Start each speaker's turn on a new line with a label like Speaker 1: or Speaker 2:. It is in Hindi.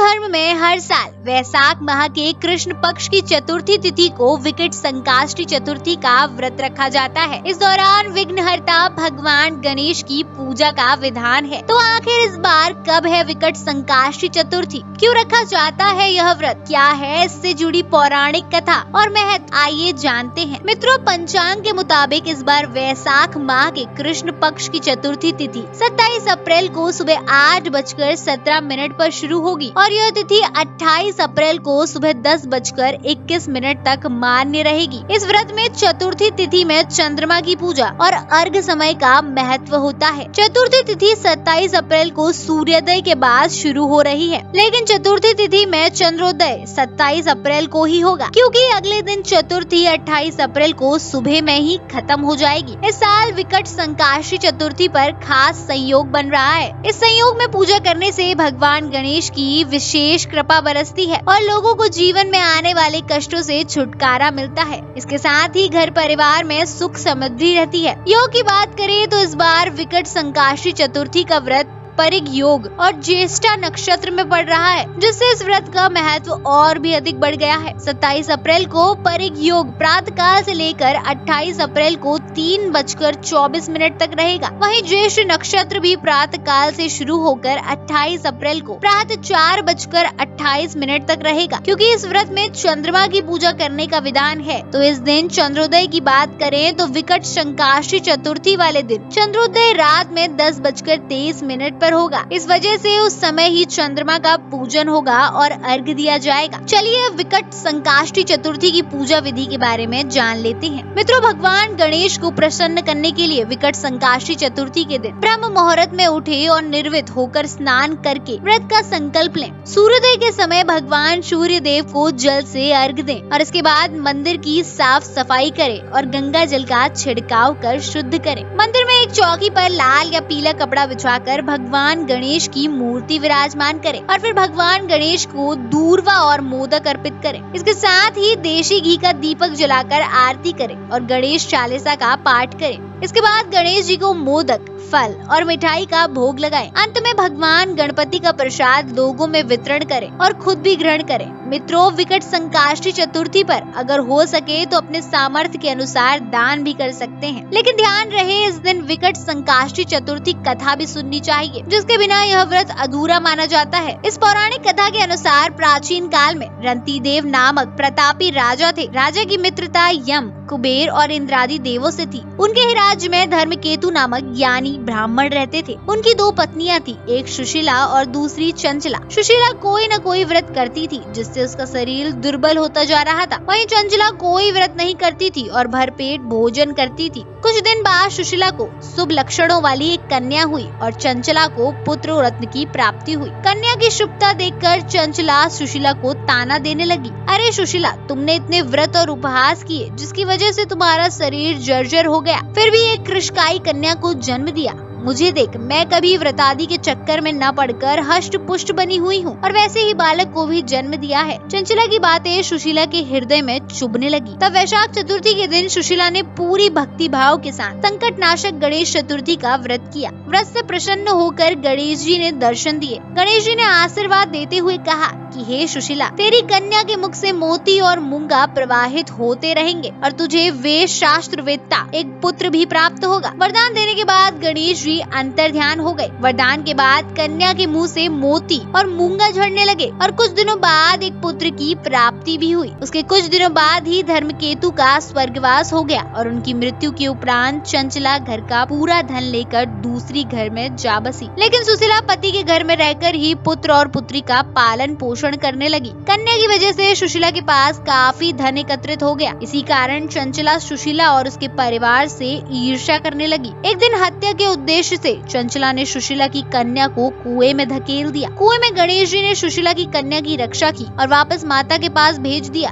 Speaker 1: धर्म में हर साल वैशाख माह के कृष्ण पक्ष की चतुर्थी तिथि को विकट संकाष्टी चतुर्थी का व्रत रखा जाता है। इस दौरान विघ्नहर्ता भगवान गणेश की पूजा का विधान है। तो आखिर इस बार कब है विकट संकाष्टी चतुर्थी, क्यों रखा जाता है यह व्रत, क्या है इससे जुड़ी पौराणिक कथा और महत्व, आइए जानते हैं। मित्रों, पंचांग के मुताबिक इस बार वैशाख माह के कृष्ण पक्ष की चतुर्थी तिथि 27 अप्रैल को सुबह 8:17 पर शुरू होगी और यह तिथि 28 अप्रैल को सुबह 10:21 तक मान्य रहेगी। इस व्रत में चतुर्थी तिथि में चंद्रमा की पूजा और अर्घ समय का महत्व होता है। चतुर्थी तिथि 27 अप्रैल को सूर्योदय के बाद शुरू हो रही है, लेकिन चतुर्थी तिथि में चंद्रोदय 27 अप्रैल को ही होगा, क्योंकि अगले दिन चतुर्थी 28 अप्रैल को सुबह में ही खत्म हो जाएगी। इस साल विकट संकाष्टी चतुर्थी पर खास संयोग बन रहा है। इस संयोग में पूजा करने से भगवान गणेश की विशेष कृपा बरसती है और लोगों को जीवन में आने वाले कष्टों से छुटकारा मिलता है। इसके साथ ही घर परिवार में सुख समृद्धि रहती है। योग की बात करें तो इस बार विकट संकाष्टी चतुर्थी का व्रत परिग योग और ज्येष्ठा नक्षत्र में पड़ रहा है, जिससे इस व्रत का महत्व और भी अधिक बढ़ गया है। 27 अप्रैल को परिग योग प्रातः काल से लेकर 28 अप्रैल को 3:24 तक रहेगा। वहीं ज्येष्ठ नक्षत्र भी प्रातः काल से शुरू होकर 28 अप्रैल को प्रातः 4:28 तक रहेगा। क्योंकि इस व्रत में चंद्रमा की पूजा करने का विधान है, तो इस दिन चंद्रोदय की बात करें तो विकट संकाष्टी चतुर्थी वाले दिन चंद्रोदय रात में 10:23 पर होगा। इस वजह से उस समय ही चंद्रमा का पूजन होगा और अर्घ दिया जाएगा। चलिए विकट संकाष्टी चतुर्थी की पूजा विधि के बारे में जान लेते हैं। मित्रों, भगवान गणेश को प्रसन्न करने के लिए विकट संकाष्टी चतुर्थी के दिन ब्रह्म मुहूर्त में उठे और निर्वित होकर स्नान करके व्रत का संकल्प लें। सूर्योदय के समय भगवान सूर्य देव को जल से अर्घ दें और इसके बाद मंदिर की साफ सफाई करें और गंगा जल का छिड़काव कर शुद्ध करें। मंदिर में एक चौकी पर लाल या पीला कपड़ा बिछाकर भगवान गणेश की मूर्ति विराजमान करें और फिर भगवान गणेश को दूर्वा और मोदक अर्पित करें। इसके साथ ही देशी घी का दीपक जलाकर आरती करें और गणेश चालीसा का पाठ करें। इसके बाद गणेश जी को मोदक, फल और मिठाई का भोग लगाएं। अंत में भगवान गणपति का प्रसाद लोगों में वितरण करें और खुद भी ग्रहण करें। मित्रों, विकट संकाष्टी चतुर्थी पर अगर हो सके तो अपने सामर्थ्य के अनुसार दान भी कर सकते हैं, लेकिन ध्यान रहे इस दिन विकट संकाष्टी चतुर्थी कथा भी सुननी चाहिए, जिसके बिना यह व्रत अधूरा माना जाता है। इस पौराणिक कथा के अनुसार प्राचीन काल में रंतिदेव नामक प्रतापी राजा थे। राजा की मित्रता यम, कुबेर और इंद्रादि देवों से थी। उनके ही राज्य में धर्मकेतु नामक ज्ञानी ब्राह्मण रहते थे। उनकी 2 पत्नियां थी, एक सुशीला और दूसरी चंचला। सुशीला कोई न कोई व्रत करती थी, जिससे उसका शरीर दुर्बल होता जा रहा था। वहीं चंचला कोई व्रत नहीं करती थी और भरपेट भोजन करती थी। कुछ दिन बाद सुशीला को शुभ लक्षणों वाली एक कन्या हुई और चंचला को पुत्र रत्न की प्राप्ति हुई। कन्या की शुभता देखकर चंचला सुशीला को ताना देने लगी, अरे सुशीला, तुमने इतने व्रत और उपहास किए, जिसकी वजह से तुम्हारा शरीर जर्जर हो गया, फिर भी एक कृषकाई कन्या को जन्म दिया। मुझे देख, मैं कभी व्रतादि के चक्कर में न पड़कर हष्ट पुष्ट बनी हुई हूँ और वैसे ही बालक को भी जन्म दिया है। चंचला की बातें सुशीला के हृदय में चुभने लगी। तब वैशाख चतुर्थी के दिन सुशीला ने पूरी भक्ति भाव के साथ संकट नाशक गणेश चतुर्थी का व्रत किया। व्रत से प्रसन्न होकर गणेश जी ने दर्शन दिए। गणेश जी ने आशीर्वाद देते हुए कहा कि हे सुशीला, तेरी कन्या के मुख से मोती और मूंगा प्रवाहित होते रहेंगे और तुझे वेद शास्त्र वेत्ता एक पुत्र भी प्राप्त होगा। वरदान देने के बाद गणेश अंतर ध्यान हो गए। वरदान के बाद कन्या के मुंह से मोती और मूंगा झड़ने लगे और कुछ दिनों बाद एक पुत्र की प्राप्ति भी हुई। उसके कुछ दिनों बाद ही धर्मकेतु का स्वर्गवास हो गया और उनकी मृत्यु के उपरांत चंचला घर का पूरा धन लेकर दूसरी घर में जा बसी। लेकिन सुशीला पति के घर में रहकर ही पुत्र और पुत्री का पालन पोषण करने लगी। कन्या की वजह से सुशीला के पास काफी धन एकत्रित हो गया। इसी कारण चंचला सुशीला और उसके परिवार से ईर्ष्या करने लगी। एक दिन हत्या के उद्देश्य से चंचला ने सुशीला की कन्या को कुएं में धकेल दिया। कुएं में गणेश जी ने सुशीला की कन्या की रक्षा की और वापस माता के पास भेज दिया।